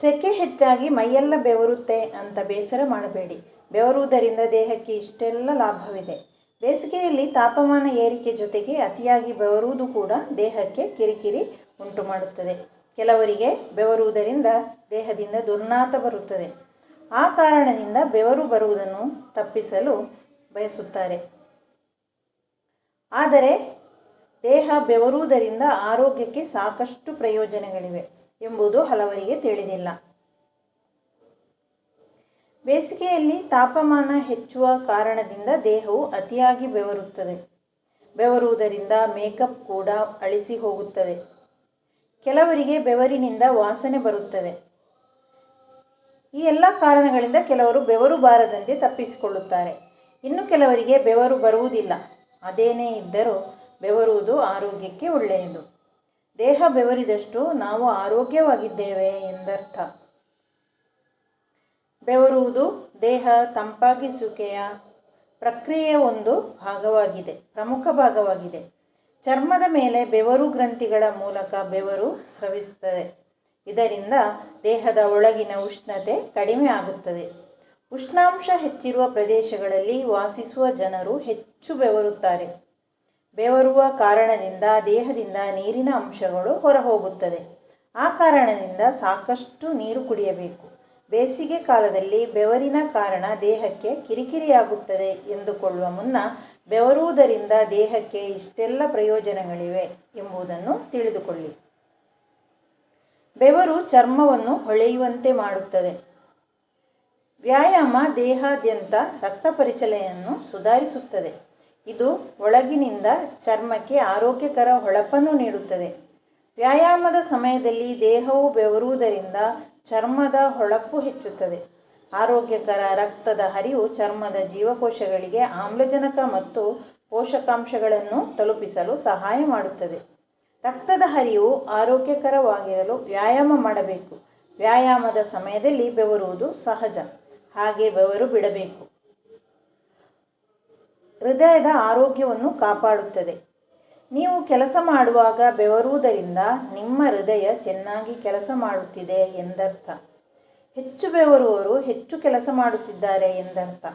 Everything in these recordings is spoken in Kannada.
ಸೆಕೆ ಹೆಚ್ಚಾಗಿ ಮೈಯೆಲ್ಲ ಬೆವರುತ್ತೆ ಅಂತ ಬೇಸರ ಮಾಡಬೇಡಿ. ಬೆವರುವುದರಿಂದ ದೇಹಕ್ಕೆ ಇಷ್ಟೆಲ್ಲ ಲಾಭವಿದೆ. ಬೇಸಿಗೆಯಲ್ಲಿ ತಾಪಮಾನ ಏರಿಕೆ ಜೊತೆಗೆ ಅತಿಯಾಗಿ ಬೆವರುವುದು ಕೂಡ ದೇಹಕ್ಕೆ ಕಿರಿಕಿರಿ ಉಂಟು ಮಾಡುತ್ತದೆ. ಕೆಲವರಿಗೆ ಬೆವರುವುದರಿಂದ ದೇಹದಿಂದ ದುರ್ನಾತ ಬರುತ್ತದೆ. ಆ ಕಾರಣದಿಂದ ಬೆವರು ಬರುವುದನ್ನು ತಪ್ಪಿಸಲು ಬಯಸುತ್ತಾರೆ. ಆದರೆ ದೇಹ ಬೆವರುವುದರಿಂದ ಆರೋಗ್ಯಕ್ಕೆ ಸಾಕಷ್ಟು ಪ್ರಯೋಜನಗಳಿವೆ ಎಂಬುದು ಹಲವರಿಗೆ ತಿಳಿದಿಲ್ಲ. ಬೇಸಿಗೆಯಲ್ಲಿ ತಾಪಮಾನ ಹೆಚ್ಚುವ ಕಾರಣದಿಂದ ದೇಹವು ಅತಿಯಾಗಿ ಬೆವರುತ್ತದೆ. ಬೆವರುವುದರಿಂದ ಮೇಕಪ್ ಕೂಡ ಅಳಿಸಿ ಹೋಗುತ್ತದೆ. ಕೆಲವರಿಗೆ ಬೆವರಿನಿಂದ ವಾಸನೆ ಬರುತ್ತದೆ. ಈ ಎಲ್ಲ ಕಾರಣಗಳಿಂದ ಕೆಲವರು ಬೆವರು ಬಾರದಂತೆ ತಪ್ಪಿಸಿಕೊಳ್ಳುತ್ತಾರೆ. ಇನ್ನು ಕೆಲವರಿಗೆ ಬೆವರು ಬರುವುದಿಲ್ಲ. ಅದೇನೇ ಇದ್ದರೂ ಬೆವರುವುದು ಆರೋಗ್ಯಕ್ಕೆ ಒಳ್ಳೆಯದು. ದೇಹ ಬೆವರಿದಷ್ಟು ನಾವು ಆರೋಗ್ಯವಾಗಿದ್ದೇವೆ ಎಂದರ್ಥ. ಬೆವರುವುದು ದೇಹ ತಂಪಾಗಿಸುವಿಕೆಯ ಪ್ರಕ್ರಿಯೆಯ ಒಂದು ಪ್ರಮುಖ ಭಾಗವಾಗಿದೆ. ಚರ್ಮದ ಮೇಲೆ ಬೆವರು ಗ್ರಂಥಿಗಳ ಮೂಲಕ ಬೆವರು ಸ್ರವಿಸುತ್ತದೆ. ಇದರಿಂದ ದೇಹದ ಒಳಗಿನ ಉಷ್ಣತೆ ಕಡಿಮೆ ಆಗುತ್ತದೆ. ಉಷ್ಣಾಂಶ ಹೆಚ್ಚಿರುವ ಪ್ರದೇಶಗಳಲ್ಲಿ ವಾಸಿಸುವ ಜನರು ಹೆಚ್ಚು ಬೆವರುತ್ತಾರೆ. ಬೆವರುವ ಕಾರಣದಿಂದ ದೇಹದಿಂದ ನೀರಿನ ಅಂಶಗಳು ಹೊರಹೋಗುತ್ತದೆ. ಆ ಕಾರಣದಿಂದ ಸಾಕಷ್ಟು ನೀರು ಕುಡಿಯಬೇಕು. ಬೇಸಿಗೆ ಕಾಲದಲ್ಲಿ ಬೆವರಿನ ಕಾರಣ ದೇಹಕ್ಕೆ ಕಿರಿಕಿರಿಯಾಗುತ್ತದೆ ಎಂದುಕೊಳ್ಳುವ ಮುನ್ನ ಬೆವರುವುದರಿಂದ ದೇಹಕ್ಕೆ ಇಷ್ಟೆಲ್ಲ ಪ್ರಯೋಜನಗಳಿವೆ ಎಂಬುದನ್ನು ತಿಳಿದುಕೊಳ್ಳಿ. ಬೆವರು ಚರ್ಮವನ್ನು ಹೊಳೆಯುವಂತೆ ಮಾಡುತ್ತದೆ. ವ್ಯಾಯಾಮ ದೇಹಾದ್ಯಂತ ರಕ್ತ ಪರಿಚಲನೆಯನ್ನು ಸುಧಾರಿಸುತ್ತದೆ. ಇದು ಒಳಗಿನಿಂದ ಚರ್ಮಕ್ಕೆ ಆರೋಗ್ಯಕರ ಹೊಳಪನ್ನು ನೀಡುತ್ತದೆ. ವ್ಯಾಯಾಮದ ಸಮಯದಲ್ಲಿ ದೇಹವು ಬೆವರುವುದರಿಂದ ಚರ್ಮದ ಹೊಳಪು ಹೆಚ್ಚುತ್ತದೆ. ಆರೋಗ್ಯಕರ ರಕ್ತದ ಹರಿವು ಚರ್ಮದ ಜೀವಕೋಶಗಳಿಗೆ ಆಮ್ಲಜನಕ ಮತ್ತು ಪೋಷಕಾಂಶಗಳನ್ನು ತಲುಪಿಸಲು ಸಹಾಯ ಮಾಡುತ್ತದೆ. ರಕ್ತದ ಹರಿವು ಆರೋಗ್ಯಕರವಾಗಿರಲು ವ್ಯಾಯಾಮ ಮಾಡಬೇಕು. ವ್ಯಾಯಾಮದ ಸಮಯದಲ್ಲಿ ಬೆವರುವುದು ಸಹಜ. ಹಾಗೆ ಬೆವರು ಬಿಡಬೇಕು. ಹೃದಯದ ಆರೋಗ್ಯವನ್ನು ಕಾಪಾಡುತ್ತದೆ. ನೀವು ಕೆಲಸ ಮಾಡುವಾಗ ಬೆವರುವುದರಿಂದ ನಿಮ್ಮ ಹೃದಯ ಚೆನ್ನಾಗಿ ಕೆಲಸ ಮಾಡುತ್ತಿದೆ ಎಂದರ್ಥ. ಹೆಚ್ಚು ಬೆವರುವವರು ಹೆಚ್ಚು ಕೆಲಸ ಮಾಡುತ್ತಿದ್ದಾರೆ ಎಂದರ್ಥ.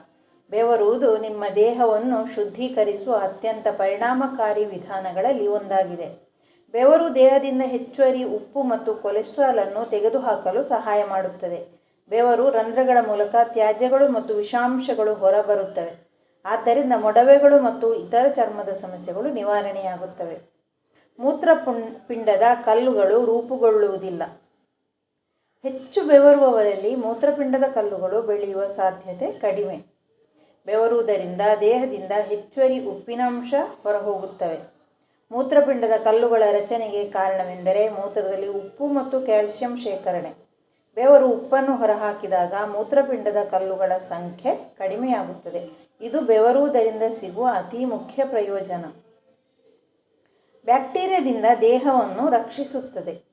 ಬೆವರುವುದು ನಿಮ್ಮ ದೇಹವನ್ನು ಶುದ್ಧೀಕರಿಸುವ ಅತ್ಯಂತ ಪರಿಣಾಮಕಾರಿ ವಿಧಾನಗಳಲ್ಲಿ ಒಂದಾಗಿದೆ. ಬೆವರು ದೇಹದಿಂದ ಹೆಚ್ಚುವರಿ ಉಪ್ಪು ಮತ್ತು ಕೊಲೆಸ್ಟ್ರಾಲನ್ನು ತೆಗೆದುಹಾಕಲು ಸಹಾಯ ಮಾಡುತ್ತದೆ. ಬೆವರು ರಂಧ್ರಗಳ ಮೂಲಕ ತ್ಯಾಜ್ಯಗಳು ಮತ್ತು ವಿಷಾಂಶಗಳು ಹೊರಬರುತ್ತವೆ. ಆದ್ದರಿಂದ ಮೊಡವೆಗಳು ಮತ್ತು ಇತರ ಚರ್ಮದ ಸಮಸ್ಯೆಗಳು ನಿವಾರಣೆಯಾಗುತ್ತವೆ. ಮೂತ್ರಪಿಂಡದ ಕಲ್ಲುಗಳು ರೂಪುಗೊಳ್ಳುವುದಿಲ್ಲ. ಹೆಚ್ಚು ಬೆವರುವವರಲ್ಲಿ ಮೂತ್ರಪಿಂಡದ ಕಲ್ಲುಗಳು ಬೆಳೆಯುವ ಸಾಧ್ಯತೆ ಕಡಿಮೆ. ಬೆವರುವುದರಿಂದ ದೇಹದಿಂದ ಹೆಚ್ಚುವರಿ ಉಪ್ಪಿನಂಶ ಹೊರಹೋಗುತ್ತವೆ. ಮೂತ್ರಪಿಂಡದ ಕಲ್ಲುಗಳ ರಚನೆಗೆ ಕಾರಣವೆಂದರೆ ಮೂತ್ರದಲ್ಲಿ ಉಪ್ಪು ಮತ್ತು ಕ್ಯಾಲ್ಸಿಯಂ ಶೇಖರಣೆ. ಬೆವರು ಉಪ್ಪನ್ನು ಹೊರಹಾಕಿದಾಗ ಮೂತ್ರಪಿಂಡದ ಕಲ್ಲುಗಳ ಸಂಖ್ಯೆ ಕಡಿಮೆಯಾಗುತ್ತದೆ. ಇದು ಬೆವರುವುದರಿಂದ ಸಿಗುವ ಅತಿ ಮುಖ್ಯ ಪ್ರಯೋಜನ. ಬ್ಯಾಕ್ಟೀರಿಯಾದಿಂದ ದೇಹವನ್ನು ರಕ್ಷಿಸುತ್ತದೆ.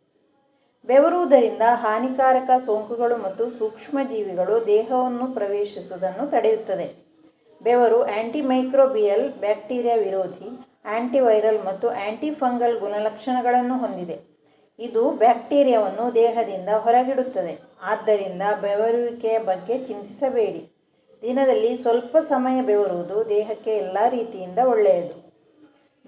ಬೆವರುವುದರಿಂದ ಹಾನಿಕಾರಕ ಸೋಂಕುಗಳು ಮತ್ತು ಸೂಕ್ಷ್ಮಜೀವಿಗಳು ದೇಹವನ್ನು ಪ್ರವೇಶಿಸುವುದನ್ನು ತಡೆಯುತ್ತದೆ. ಬೆವರು ಆಂಟಿಮೈಕ್ರೋಬಿಯಲ್, ಬ್ಯಾಕ್ಟೀರಿಯಾ ವಿರೋಧಿ, ಆಂಟಿವೈರಲ್ ಮತ್ತು ಆಂಟಿಫಂಗಲ್ ಗುಣಲಕ್ಷಣಗಳನ್ನು ಹೊಂದಿದೆ. ಇದು ಬ್ಯಾಕ್ಟೀರಿಯಾವನ್ನು ದೇಹದಿಂದ ಹೊರಗಿಡುತ್ತದೆ. ಆದ್ದರಿಂದ ಬೆವರುವಿಕೆಯ ಬಗ್ಗೆ ಚಿಂತಿಸಬೇಡಿ. ದಿನದಲ್ಲಿ ಸ್ವಲ್ಪ ಸಮಯ ಬೆವರುವುದು ದೇಹಕ್ಕೆ ಎಲ್ಲ ರೀತಿಯಿಂದ ಒಳ್ಳೆಯದು.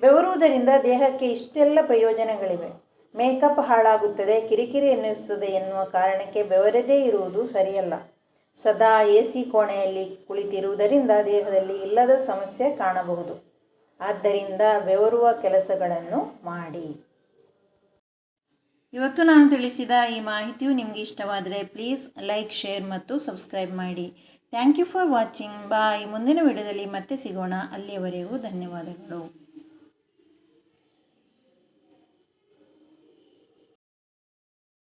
ಬೆವರುವುದರಿಂದ ದೇಹಕ್ಕೆ ಇಷ್ಟೆಲ್ಲ ಪ್ರಯೋಜನಗಳಿವೆ. ಮೇಕಪ್ ಹಾಳಾಗುತ್ತದೆ, ಕಿರಿಕಿರಿ ಎನ್ನಿಸುತ್ತದೆ ಎನ್ನುವ ಕಾರಣಕ್ಕೆ ಬೆವರದೇ ಇರುವುದು ಸರಿಯಲ್ಲ. ಸದಾ AC ಕೋಣೆಯಲ್ಲಿ ಕುಳಿತಿರುವುದರಿಂದ ದೇಹದಲ್ಲಿ ಇಲ್ಲದ ಸಮಸ್ಯೆ ಕಾಣಬಹುದು. ಆದ್ದರಿಂದ ಬೆವರುವ ಕೆಲಸಗಳನ್ನು ಮಾಡಿ. ಇವತ್ತು ನಾನು ತಿಳಿಸಿದ ಈ ಮಾಹಿತಿಯು ನಿಮಗೆ ಇಷ್ಟವಾದರೆ ಪ್ಲೀಸ್ ಲೈಕ್, ಶೇರ್ ಮತ್ತು ಸಬ್ಸ್ಕ್ರೈಬ್ ಮಾಡಿ. Thank you for watching. Bye. ಮುಂದಿನ ವಿಡಿಯೋದಲ್ಲಿ ಮತ್ತೆ ಸಿಗೋಣ. ಅಲ್ಲಿಯವರೆಗೂ ಧನ್ಯವಾದಗಳು.